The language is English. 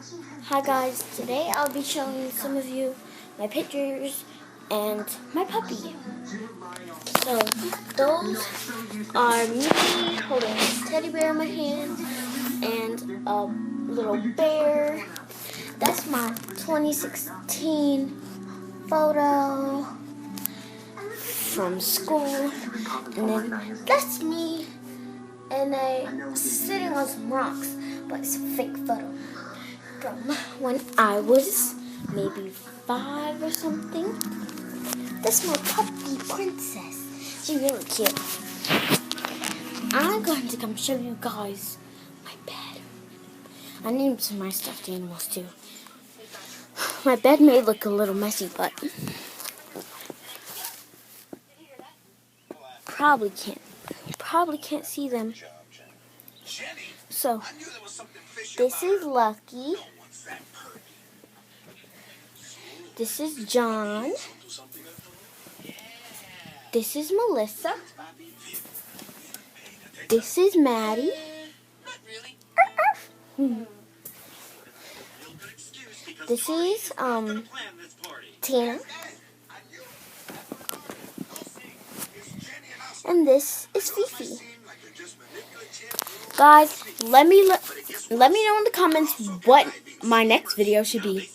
Hi guys, today I'll be showing some of you my pictures and my puppy. So those are me holding a teddy bear in my hand and a little bear. That's my 2016 photo from school, and then that's me and sitting on some rocks, but it's a fake photo from when I was maybe 5 or something. That's my puppy Princess. She's really cute. I'm going to come show you guys my bed. I named some of my stuffed animals too. My bed may look a little messy, but probably can't see them. So this is Lucky. This is John. This is Melissa. This is Maddie. This is Tina. And this is Fifi. Guys, let me know in the comments what my next video should be.